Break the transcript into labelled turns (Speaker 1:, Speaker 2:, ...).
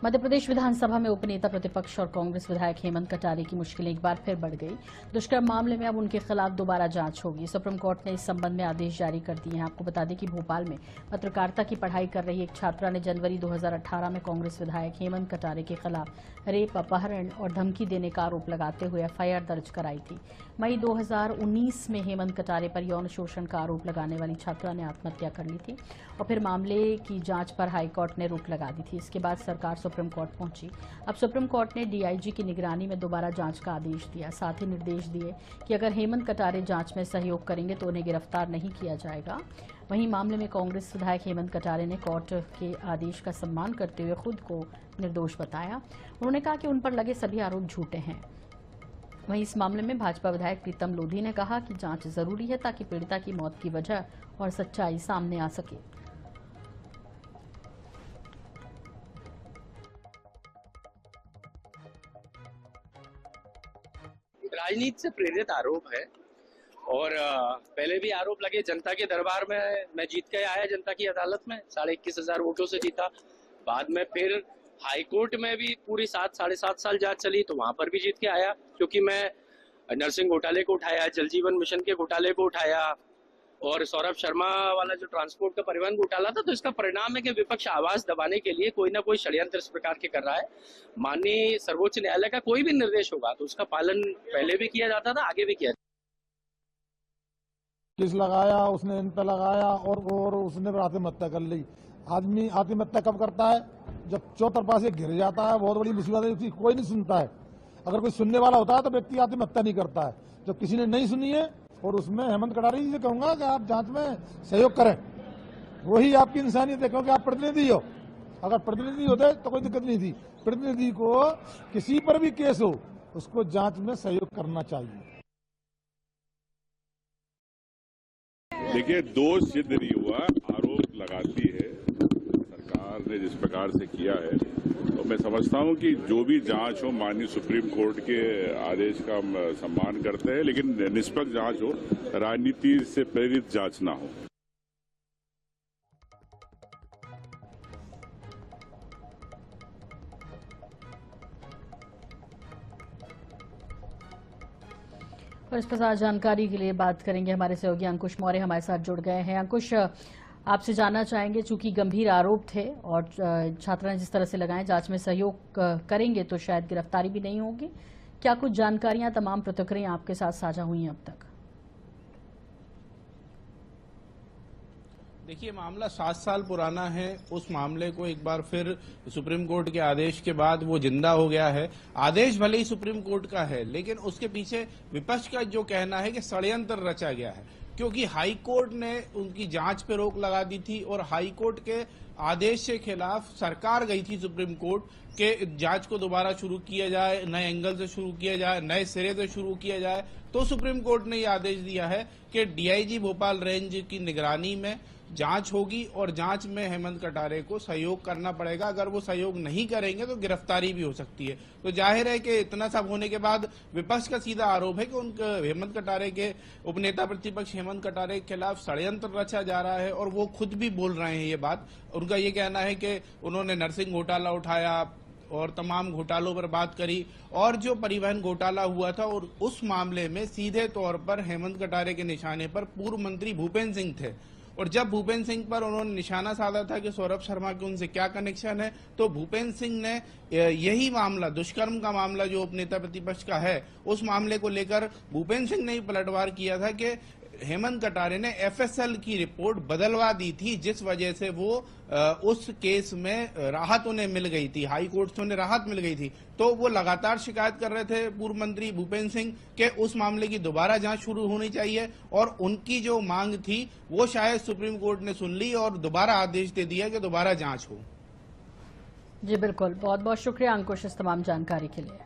Speaker 1: मध्य प्रदेश विधानसभा में उपनेता प्रतिपक्ष और कांग्रेस विधायक हेमंत कटारे की मुश्किलें एक बार फिर बढ़ गई। दुष्कर्म मामले में अब उनके खिलाफ दोबारा जांच होगी। सुप्रीम कोर्ट ने इस संबंध में आदेश जारी कर दिए हैं। आपको बता दें कि भोपाल में पत्रकारिता की पढ़ाई कर रही एक छात्रा ने जनवरी 2018 में कांग्रेस विधायक हेमंत कटारे के खिलाफ रेप, अपहरण और धमकी देने का आरोप लगाते हुए एफआईआर दर्ज कराई थी। मई 2019 में हेमंत कटारे पर यौन शोषण का आरोप लगाने वाली छात्रा ने आत्महत्या कर ली थी और फिर मामले की जांच पर हाईकोर्ट ने रोक लगा दी थी। इसके बाद सरकार सुप्रीम कोर्ट पहुंची। अब सुप्रीम कोर्ट ने डीआईजी की निगरानी में दोबारा जांच का आदेश दिया। साथ ही निर्देश दिए कि अगर हेमंत कटारे जांच में सहयोग करेंगे तो उन्हें गिरफ्तार नहीं किया जाएगा। वहीं मामले में कांग्रेस विधायक हेमंत कटारे ने कोर्ट के आदेश का सम्मान करते हुए खुद को निर्दोष बताया। उन्होंने कहा कि उन पर लगे सभी आरोप झूठे हैं। वहीं इस मामले में भाजपा विधायक प्रीतम लोधी ने कहा कि जांच जरूरी है ताकि पीड़िता की मौत की वजह और सच्चाई सामने आ सके।
Speaker 2: राजनीति से प्रेरित आरोप है और पहले भी आरोप लगे। जनता के दरबार में मैं जीत के आया, जनता की अदालत में 21,500 वोटों से जीता। बाद में फिर हाई कोर्ट में भी पूरी 7-7.5 साल जांच चली तो वहां पर भी जीत के आया, क्योंकि मैं नर्सिंग घोटाले को उठाया, जल जीवन मिशन के घोटाले को उठाया और सौरभ शर्मा वाला जो ट्रांसपोर्ट का परिवहन घोटाला था। तो इसका परिणाम है कि विपक्ष आवाज दबाने के लिए कोई ना कोई षड्यंत्र इस प्रकार के कर रहा है। माननीय सर्वोच्च न्यायालय का कोई भी निर्देश होगा तो उसका पालन पहले भी किया जाता था, आगे भी किया।
Speaker 3: केस लगाया उसने, इन पे लगाया और उसने आत्महत्या कर ली। आदमी आत्महत्या कब करता है? जब चौतरफा से घिर जाता है, बहुत बड़ी मुसीबत है, उसकी कोई नहीं सुनता है। अगर कोई सुनने वाला होता है तो व्यक्ति आत्महत्या नहीं करता है। जब किसी ने नहीं सुनी है, और उसमें हेमंत कटारे जी से कहूंगा कि आप जांच में सहयोग करें, वही आपकी इंसानियत है, क्योंकि आप प्रतिनिधि हो। अगर प्रतिनिधि होते तो कोई दिक्कत नहीं थी। प्रतिनिधि को किसी पर भी केस हो उसको जांच में सहयोग करना चाहिए।
Speaker 4: देखिए, दोष सिद्ध नहीं हुआ, आरोप लगाती है सरकार ने जिस प्रकार से किया है। तो मैं समझता हूं कि जो भी जांच हो माननीय सुप्रीम कोर्ट के आदेश का हम सम्मान करते हैं, लेकिन निष्पक्ष जांच हो, राजनीति से प्रेरित जांच ना हो।
Speaker 1: और इस पर ज्यादा जानकारी के लिए बात करेंगे हमारे सहयोगी अंकुश मौर्य हमारे साथ जुड़ गए हैं। अंकुश, आपसे जानना चाहेंगे, चूंकि गंभीर आरोप थे और छात्रा ने जिस तरह से लगाए, जांच में सहयोग करेंगे तो शायद गिरफ्तारी भी नहीं होगी। क्या कुछ जानकारियां, तमाम प्रतिक्रियां आपके साथ साझा हुई हैं अब तक?
Speaker 5: देखिए, मामला 7 साल पुराना है। उस मामले को एक बार फिर सुप्रीम कोर्ट के आदेश के बाद वो जिंदा हो गया है। आदेश भले ही सुप्रीम कोर्ट का है, लेकिन उसके पीछे विपक्ष का जो कहना है कि षड्यंत्र रचा गया है, क्योंकि हाई कोर्ट ने उनकी जांच पे रोक लगा दी थी और हाई कोर्ट के आदेश के खिलाफ सरकार गई थी सुप्रीम कोर्ट के जांच को दोबारा शुरू किया जाए, नए एंगल से शुरू किया जाए, नए सिरे से शुरू किया जाए। तो सुप्रीम कोर्ट ने यह आदेश दिया है कि डीआईजी भोपाल रेंज की निगरानी में जांच होगी और जांच में हेमंत कटारे को सहयोग करना पड़ेगा। अगर वो सहयोग नहीं करेंगे तो गिरफ्तारी भी हो सकती है। तो जाहिर है कि इतना सब होने के बाद विपक्ष का सीधा आरोप है कि उनके हेमंत कटारे के उपनेता प्रतिपक्ष हेमंत कटारे के खिलाफ षड्यंत्र रचा जा रहा है और वो खुद भी बोल रहे हैं ये बात। उनका ये कहना है कि उन्होंने नर्सिंग घोटाला उठाया और तमाम घोटालों पर बात करी, और जो परिवहन घोटाला हुआ था और उस मामले में सीधे तौर पर हेमंत कटारे के निशाने पर पूर्व मंत्री भूपेंद्र सिंह थे। और जब भूपेंद्र सिंह पर उन्होंने निशाना साधा था कि सौरभ शर्मा के उनसे क्या कनेक्शन है, तो भूपेंद्र सिंह ने यही मामला, दुष्कर्म का मामला जो उपनेता प्रतिपक्ष का है, उस मामले को लेकर भूपेंद्र सिंह ने ही पलटवार किया था कि हेमंत कटारे ने एफएसएल की रिपोर्ट बदलवा दी थी, जिस वजह से वो उस केस में राहत उन्हें मिल गई थी, हाई कोर्ट से उन्हें राहत मिल गई थी। तो वो लगातार शिकायत कर रहे थे पूर्व मंत्री भूपेंद्र सिंह के उस मामले की दोबारा जांच शुरू होनी चाहिए, और उनकी जो मांग थी वो शायद सुप्रीम कोर्ट ने सुन ली और दोबारा आदेश दे दिया कि दोबारा जांच हो।
Speaker 1: जी बिल्कुल, बहुत बहुत शुक्रिया अंकुश इस तमाम जानकारी के लिए।